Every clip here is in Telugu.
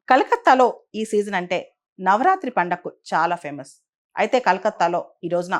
కలకత్తాలో ఈ సీజన్ అంటే నవరాత్రి పండగకు చాలా ఫేమస్. అయితే కలకత్తాలో ఈ రోజున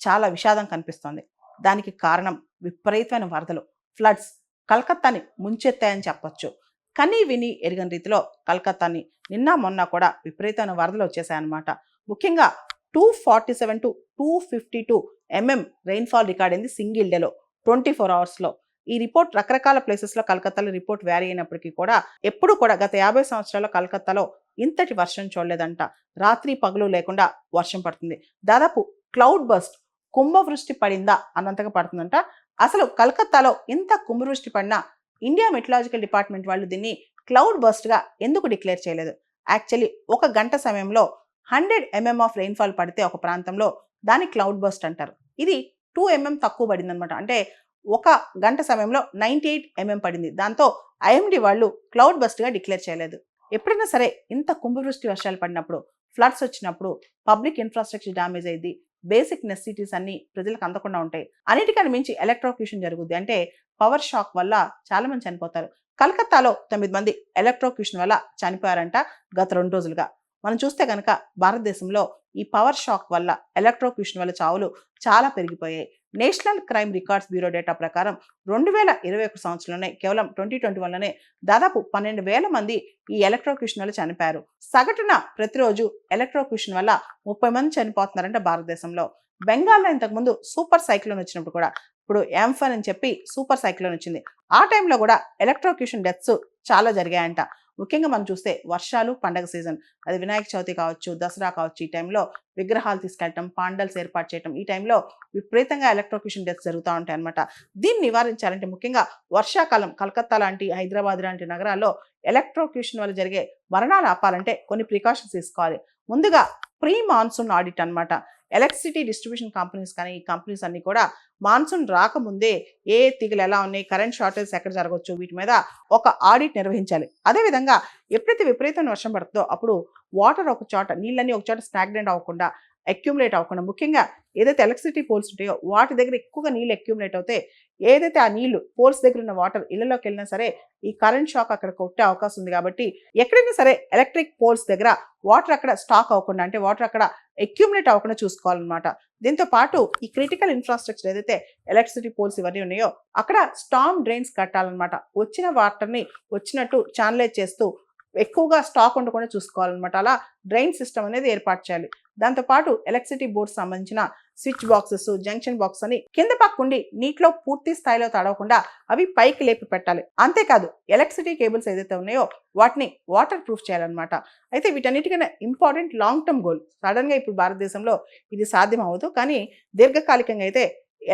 చాలా విషాదం కనిపిస్తోంది. దానికి కారణం విపరీతమైన వరదలు, ఫ్లడ్స్ కలకత్తాని ముంచెత్తాయని చెప్పొచ్చు. కని విని ఎరుగని రీతిలో కలకత్తాని నిన్న మొన్న కూడా విపరీతమైన వరదలు వచ్చేసాయన్నమాట. ముఖ్యంగా 247 టు 252 రెయిన్ఫాల్ రికార్డ్ అయింది సింగిల్ డేలో 24 అవర్స్లో. ఈ రిపోర్ట్ రకరకాల ప్లేసెస్లో కలకత్తాలో రిపోర్ట్ వ్యారీ అయినప్పటికీ కూడా ఎప్పుడు కూడా గత 50 సంవత్సరాల్లో కలకత్తాలో ఇంతటి వర్షం చూడలేదంట. రాత్రి పగలు లేకుండా వర్షం పడుతుంది. దాదాపు క్లౌడ్ బస్ట్, కుంభవృష్టి పడిందా అన్నంతగా పడుతుందంట. అసలు కలకత్తాలో ఇంత కుంభవృష్టి పడినా ఇండియా మెట్రలాజికల్ డిపార్ట్మెంట్ వాళ్ళు దీన్ని క్లౌడ్ బస్ట్గా ఎందుకు డిక్లేర్ చేయలేదు? యాక్చువల్లీ ఒక గంట సమయంలో 100 ఆఫ్ రెయిన్ఫాల్ పడితే ఒక ప్రాంతంలో దాన్ని క్లౌడ్ బస్ట్ అంటారు. ఇది 2 తక్కువ పడింది అనమాట. అంటే ఒక గంట సమయంలో 98 పడింది. దాంతో ఐఎండి వాళ్ళు క్లౌడ్ బస్ట్గా డిక్లేర్ చేయలేదు. ఎప్పుడైనా సరే ఇంత కుంభవృష్టి వర్షాలు పడినప్పుడు, ఫ్లడ్స్ వచ్చినప్పుడు పబ్లిక్ ఇన్ఫ్రాస్ట్రక్చర్ డ్యామేజ్ అయ్యింది. బేసిక్ నెసెసిటీస్ అన్ని ప్రజలకు అందకుండా ఉంటాయి. అన్నిటికన్నా మించి ఎలక్ట్రోక్యూషన్ జరుగుద్ది. అంటే పవర్ షాక్ వల్ల చాలా మంది చనిపోతారు. కలకత్తాలో 9 మంది ఎలక్ట్రోక్యూషన్ వల్ల చనిపోయారంట గత 2 రోజులుగా. మనం చూస్తే కనుక భారతదేశంలో ఈ పవర్ షాక్ వల్ల, ఎలక్ట్రోక్యూషన్ వల్ల చావులు చాలా పెరిగిపోయాయి. National crime records bureau data ప్రకారం 2021 సంవత్సరంలోనే కేవలం 2021లోనే దాదాపు 12,000 మంది ఈ ఎలక్ట్రోక్యూషన్ వల్ల చనిపోయారు. సగటున ప్రతిరోజు ఎలక్ట్రోక్యూషన్ వల్ల 30 మంది చనిపోతున్నారంట భారతదేశంలో. బెంగాల్లో ఇంతకుముందు సూపర్ సైక్లోన్ వచ్చినప్పుడు కూడా, ఇప్పుడు యాంఫన్ అని చెప్పి సూపర్ సైక్లోన్ వచ్చింది. ఆ టైంలో కూడా ఎలక్ట్రోక్యూషన్ డెత్స్ చాలా జరిగాయంట. ముఖ్యంగా మనం చూస్తే వర్షాలు, పండగ సీజన్, అది వినాయక చవితి కావచ్చు, దసరా కావచ్చు, ఈ టైంలో విగ్రహాలు తీసుకెళ్ళటం, పాండల్స్ ఏర్పాటు చేయటం, ఈ టైంలో విపరీతంగా ఎలక్ట్రోక్యూషన్ డెత్స్ జరుగుతూ ఉంటాయి అనమాట. దీన్ని నివారించాలంటే ముఖ్యంగా వర్షాకాలం కలకత్తా లాంటి, హైదరాబాద్ లాంటి నగరాల్లో ఎలక్ట్రోక్యూషన్ వల్ల జరిగే మరణాలు ఆపాలంటే కొన్ని ప్రికాషన్స్ తీసుకోవాలి. ముందుగా ప్రీ మాన్సూన్ ఆడిట్ అనమాట. ఎలక్ట్రిసిటీ డిస్ట్రిబ్యూషన్ కంపెనీస్ కానీ ఈ కంపెనీస్ అన్ని కూడా మాన్సూన్ రాకముందే ఏ తీగలు ఎలా ఉన్నాయి, కరెంట్ షార్టేజ్ ఎక్కడ జరగవచ్చు, వీటి మీద ఒక ఆడిట్ నిర్వహించాలి. అదేవిధంగా ఎప్పుడైతే విపరీతమైన వర్షం పడుతుందో అప్పుడు వాటర్ ఒక చోట, నీళ్ళన్నీ ఒక చోట స్టాగ్నెంట్ అవ్వకుండా, అక్యూములేట్ అవ్వకుండా, ముఖ్యంగా ఏదైతే ఎలక్ట్రిసిటీ పోల్స్ ఉంటాయో వాటి దగ్గర ఎక్కువగా నీళ్ళు అక్యూములేట్ అవుతే ఏదైతే ఆ నీళ్లు పోల్స్ దగ్గర ఉన్న వాటర్ ఇళ్లలోకి వెళ్ళినా సరే ఈ కరెంట్ షాక్ అక్కడ కొట్టే అవకాశం ఉంది. కాబట్టి ఎక్కడైనా సరే ఎలక్ట్రిక్ పోల్స్ దగ్గర వాటర్ అక్కడ స్టాక్ అవ్వకుండా, అంటే వాటర్ అక్కడ అక్యూములేట్ అవ్వకుండా చూసుకోవాలన్నమాట. దీంతో పాటు ఈ క్రిటికల్ ఇన్ఫ్రాస్ట్రక్చర్ ఏదైతే ఎలక్ట్రిసిటీ పోల్స్ ఇవన్నీ ఉన్నాయో అక్కడ స్టార్మ్ డ్రైన్స్ కట్టాలన్నమాట. వచ్చిన వాటర్ని వచ్చినట్టు ఛానలైజ్ చేస్తూ ఎక్కువగా స్టాక్ ఉండకుండా చూసుకోవాలన్నమాట. అలా డ్రైన్ సిస్టమ్ అనేది ఏర్పాటు చేయాలి. దాంతోపాటు ఎలక్ట్రిసిటీ బోర్డు సంబంధించిన స్విచ్ బాక్సెస్, జంక్షన్ బాక్స్ అని కింద పక్కుండి నీటిలో పూర్తి స్థాయిలో తడవకుండా అవి పైకి లేపి పెట్టాలి. అంతేకాదు ఎలక్ట్రిసిటీ కేబుల్స్ ఏదైతే ఉన్నాయో వాటిని వాటర్ ప్రూఫ్ చేయాలన్నమాట. అయితే వీటన్నిటికన్నా ఇంపార్టెంట్ లాంగ్ టర్మ్ గోల్. సడన్గా ఇప్పుడు భారతదేశంలో ఇది సాధ్యం అవ్వదు, కానీ దీర్ఘకాలికంగా అయితే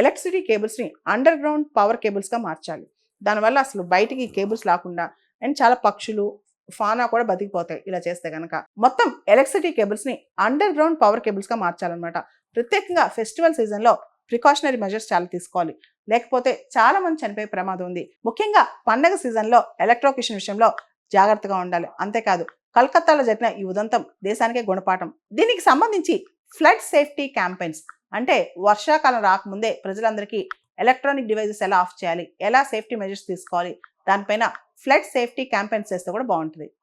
ఎలక్ట్రిసిటీ కేబుల్స్ని అండర్ గ్రౌండ్ పవర్ కేబుల్స్గా మార్చాలి. దానివల్ల అసలు బయటికి కేబుల్స్ లేకుండా అండ్ చాలా పక్షులు, ఫానా కూడా బతికిపోతాయి ఇలా చేస్తే కనుక. మొత్తం ఎలక్ట్రిసిటీ కేబుల్స్ ని అండర్ గ్రౌండ్ పవర్ కేబుల్స్ గా మార్చాలన్నమాట. ప్రత్యేకంగా ఫెస్టివల్ సీజన్ లో ప్రికాషనరీ మెజర్స్ చాలా తీసుకోవాలి, లేకపోతే చాలా మంది చనిపోయే ప్రమాదం ఉంది. ముఖ్యంగా పండగ సీజన్ లో ఎలక్ట్రోక్యూషన్ విషయంలో జాగ్రత్తగా ఉండాలి. అంతేకాదు కలకత్తాలో జరిగిన ఈ ఉదంతం దేశానికే గుణపాఠం. దీనికి సంబంధించి ఫ్లడ్ సేఫ్టీ క్యాంపెయిన్స్, అంటే వర్షాకాలం రాకముందే ప్రజలందరికీ ఎలక్ట్రానిక్ డివైజెస్ ఎలా ఆఫ్ చేయాలి, ఎలా సేఫ్టీ మెజర్స్ తీసుకోవాలి, దానిపైన ఫ్లడ్ సేఫ్టీ క్యాంపెయిన్స్ చేస్తే కూడా బాగుంటుంది.